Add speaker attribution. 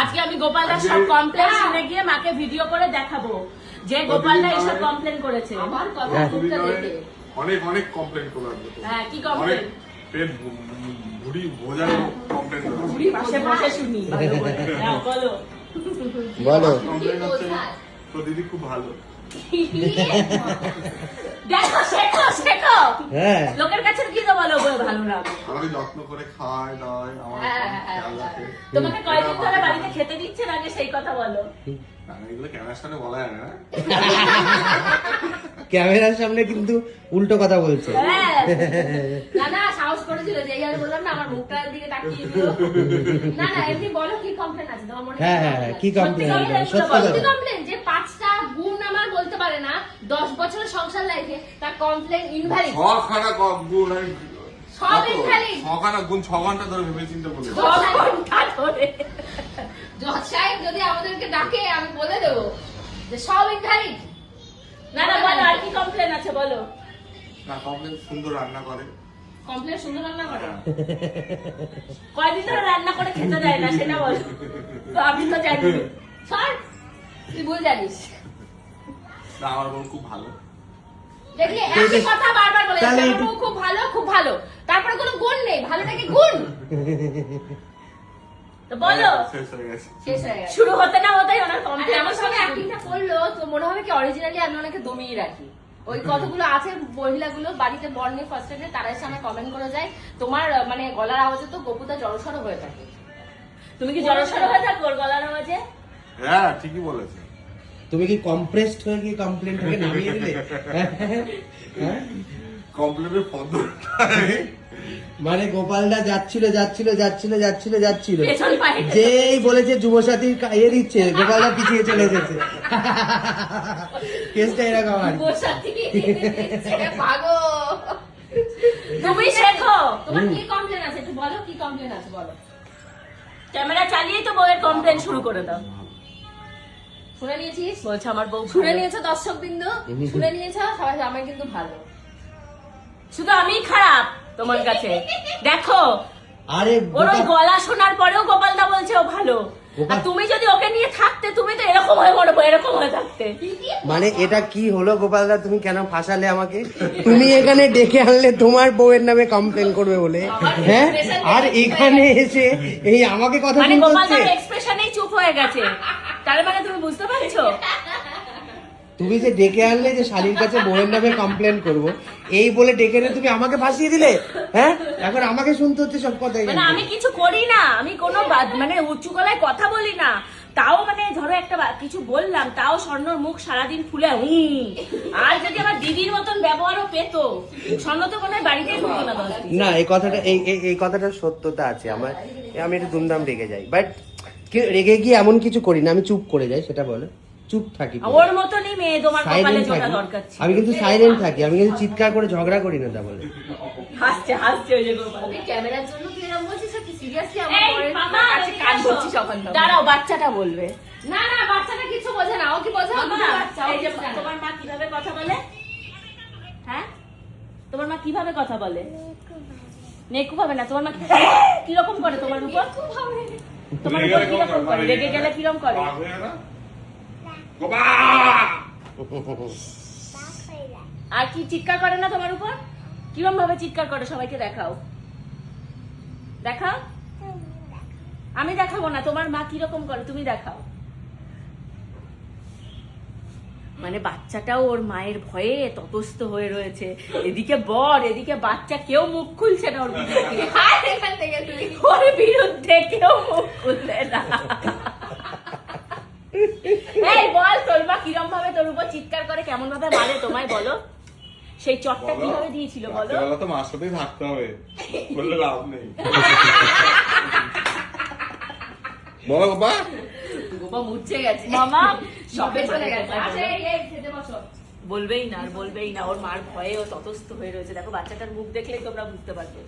Speaker 1: আজকে আমি গোপালদার সব কমপ্লেন শুনে গিয়ে মাকে ভিডিও করে দেখাবো যে গোপালদা এইসব কমপ্লেন করেছে।
Speaker 2: আমার কথা শুনতে দেখে
Speaker 3: অনেক অনেক কমপ্লেন করলাম।
Speaker 1: হ্যাঁ, কি কমপ্লেন?
Speaker 3: পেট ভুড়ি ভোজানো কমপ্লেন করলাম।
Speaker 1: পাশে বসে শুনি। হ্যাঁ, বলো
Speaker 4: বলো।
Speaker 3: কমপ্লেন হচ্ছে তো দিদি খুব ভালো।
Speaker 1: দেখো, শেখো শেখো।
Speaker 4: হ্যাঁ,
Speaker 1: লোকের কাছে কি তো বলো ভালো না।
Speaker 3: আমাকে যত্ন করে খায় দায়, আমার খেয়াল রাখে।
Speaker 1: তোমাকে কয়দিন ধরে বাড়িতে খেতে দিচ্ছে না, আগে সেই কথা বলো।
Speaker 3: না, এগুলো ক্যামেরার সামনে বলা যায় না।
Speaker 4: ক্যামেরার সামনে কিন্তু উল্টো কথা বলছে।
Speaker 1: হ্যাঁ,
Speaker 2: না না সাহস করেছিল যে আমি বললাম না আমার মুখটার দিকে তাকিয়ে দিও। না না এমনি বলো কি কমপ্লেন আছে তোমার মনে?
Speaker 4: হ্যাঁ হ্যাঁ, কি কমপ্লেন? সত্য
Speaker 2: সত্যি
Speaker 4: কথা।
Speaker 2: কমপ্লেন যে 5টা গুণ আমার বলতে পারে না 10 বছরের সংসার লাইফে তার কমপ্লেন ইনভ্যালিড।
Speaker 3: ছখানা গুণ আমি
Speaker 2: সব invalid।
Speaker 3: ছখানা গুণ 6 ঘন্টা ধরে ভেবে চিন্তা বলে।
Speaker 2: জজ সাহেব যদি আমাদেরকে ডাকে আমি বলে দেবো যে সব ইনভ্যালিড।
Speaker 1: না না বলো, আর কি কমপ্লেন আছে বলো।
Speaker 3: না, কমপ্লেন সুন্দর রান্না করে।
Speaker 1: কমপ্লেন সুন্দর রান্না করে? কয়দিন ধরে রান্না করে খেতে দেয় না সেটা বলো। তো আমি তো জানি।
Speaker 2: সর তুই ভুল জানিস।
Speaker 3: না, আমার বোন খুব ভালো।
Speaker 2: দেখলি একই কথা বারবার বলে যাচ্ছে, আমার বউ খুব ভালো খুব ভালো, তারপরে কোনো গুণ নেই, ভালোটাকে গুণ।
Speaker 1: তো বলো।
Speaker 3: শেষ হয়ে গেছে।
Speaker 2: শেষ হয়ে গেছে।
Speaker 1: শুরু হতে না হতেই ওনার
Speaker 2: আর
Speaker 1: কমপ্লেন।
Speaker 2: আমার সঙ্গে অ্যাক্টিংটা করলো তো মনে হবে কি অরিজিনালি আমি ওনাকে দমিয়ে রাখি। ওই কতগুলো আছে মহিলাগুলো বাড়িতে বর্ণে ফার্স্ট এডে তারা এসে আমার কমেন্ট করে যায় তোমার মানে গলার আওয়াজে তো গপুদা জড়সড় হয়ে থাকে।
Speaker 1: তুমি কি জড়সড় হয়ে থাকো ওর গলার আওয়াজে?
Speaker 3: হ্যাঁ, ঠিকই বলেছে।
Speaker 4: তুমি কি কম্প্রেসড হয়ে গিয়ে কমপ্লেনটাকে নামিয়ে দিলে? হ্যাঁ,
Speaker 3: কমপ্লেনের পদ্ধতি
Speaker 4: মানে গোপালদা যাচ্ছিল যাচ্ছিল যাচ্ছিল যাচ্ছিল যাচ্ছিল,
Speaker 1: পেছন পায়ে।
Speaker 4: যেই বলেছে যুবসাথী ইয়ে দিচ্ছে, গোপালদা পিছিয়ে চলে এসেছে। কেসটা এরকম আর কি।
Speaker 2: বসার থেকে পাগো।
Speaker 1: তুমি শেখো।
Speaker 2: তোমার কি কমপ্লেন আছে একটু বলো, কি কমপ্লেন আছে বলো।
Speaker 1: ক্যামেরা চালিয়েই তো বউয়ের কমপ্লেন শুরু করে দাও।
Speaker 2: শুনে নিয়েছিস?
Speaker 1: বলছে আমার বউ
Speaker 2: শুনে
Speaker 1: ভালো।
Speaker 2: নিয়েছো দর্শক বিন্দু? শুনে নিয়েছো সবাই? আমি কিন্তু ভালো।
Speaker 1: শুধু আমিই খারাপ তোমার কাছে। দেখো
Speaker 4: আরে
Speaker 1: ওর ওই
Speaker 4: গোপাল-
Speaker 1: গলা শোনার পরেও গোপালদা বলছে ও ভালো। আর তুমি যদি ওকে নিয়ে থাকতে তুমি তো এরকম হয়ে মরবো, এরকম হয়ে থাকতে।
Speaker 4: মানে এটা কি হলো গোপালদা, তুমি কেন ফাঁসালে আমাকে? তুমি এখানে ডেকে আনলে তোমার বউয়ের নামে কমপ্লেন করবে বলে, হ্যাঁ? আর এখানে এসে এই আমাকে কথা
Speaker 1: মানে
Speaker 4: শুনতে হচ্ছে।
Speaker 1: গোপালদার এক্সপ্রেশনেই চুপ হয়ে গেছে। তার মানে তুমি বুঝতে পারছো?
Speaker 4: তুমি যে ডেকে আনলে যে শালীর কাছে বউয়ের নামে কমপ্লেন করব, এই বলে ডেকে এনে তুমি আমাকে ফাঁসিয়ে দিলে, হ্যাঁ? এখন আমাকে শুনতে হচ্ছে সব কথাই।
Speaker 1: মানে আমি কিছু করি না, আমি কোনো মানে উঁচু গলায় কথা বলি না, তাও মানে ধরো একটা কিছু বললাম তাও স্বর্ণর মুখ সারাদিন ফুলে আর যদি আমার দিদির মতন ব্যবহারও পেতো স্বর্ণ তো মনে হয় বাড়িতেই ঢুকতো না 10 দিন।
Speaker 4: না, এই কথাটা এই কথাটার সত্যতা আছে। আমি একটু দুমদাম রেগে যাই, বাট রেগে গিয়ে এমন কিছু করি না, আমি চুপ করে যাই, সেটা বলে চুপ থাকি,
Speaker 1: ওর মতনই মেয়ে তোমার কপালে
Speaker 4: সাইলেন্ট
Speaker 1: জোড়া
Speaker 4: থাকি।
Speaker 1: দরকার ছিল।
Speaker 4: আমি কিন্তু সাইলেন্ট থাকি, আমি কিন্তু চিৎকার করে ঝগড়া করি না, তা বলে।
Speaker 1: হাসছে হাসছে ওই যে গোপাল।
Speaker 2: তুই ক্যামেরার জন্য তুই এরকম বলছিস কি সিরিয়াসলি? আমার
Speaker 1: এই
Speaker 2: পরে
Speaker 1: মামা,
Speaker 2: কাছে কান ধরছিস সকাল থেকে।
Speaker 1: দাঁড়াও, বাচ্চাটা বলবে।
Speaker 2: না না বাচ্চাটা কিছু বোঝে না, ও কি বোঝে? ও
Speaker 1: মামা,
Speaker 2: দুটো বাচ্চা, ও
Speaker 1: এই যে
Speaker 2: কিছু জানে না।
Speaker 1: তোমার মা কিভাবে কথা বলে? হ্যাঁ, তোমার মা কিভাবে কথা বলে? নেকু ভাবে না। তোমার মা কিরকম করে তোমার উপর? তোমার উপর কিরকম করে? রেগে গেলে কিরকম করে?
Speaker 3: রাগ হয়ে না? গোপাল!
Speaker 1: আর কি চিৎকার করে না তোমার উপর? কিরকম ভাবে চিৎকার করে সবাইকে দেখাও, দেখাও। আমি দেখাবো না, তোমার মা কিরকম করে তুমি দেখাও। মানে বাচ্চাটাও ওর মায়ের ভয়ে ততস্থ হয়ে রয়েছে। এদিকে বর, এদিকে বাচ্চা, কেউ মুখ খুলছে না ওর বিরুদ্ধে।
Speaker 2: আর এখান থেকে তুই
Speaker 1: ওর বিরুদ্ধে কেউ মুখ খুলছে না। এই বল, তোর মা কিরম ভাবে তোর উপর চিৎকার করে, কেমন ভাবে মারে তোমায় বলো? সেই চটটা কিভাবে দিয়েছিল বলো?
Speaker 3: রাত্রেবেলা তো মার সাথেই থাকতে হবে, বললে লাভ নেই। বলো বাবা।
Speaker 2: গোপা মুচ্ছে গেছে
Speaker 1: মামা
Speaker 2: সবে চলে গেছে।
Speaker 1: মায়ের
Speaker 2: আচ্ছা
Speaker 1: ভয়ে।
Speaker 2: এই খেতে বসো।
Speaker 1: বলবেই না, আর বলবেই না। ওর মার ভয়ে ও ততস্থ হয়ে রয়েছে। দেখো বাচ্চাটার মুখ দেখলেই তোমরা বুঝতে পারবে।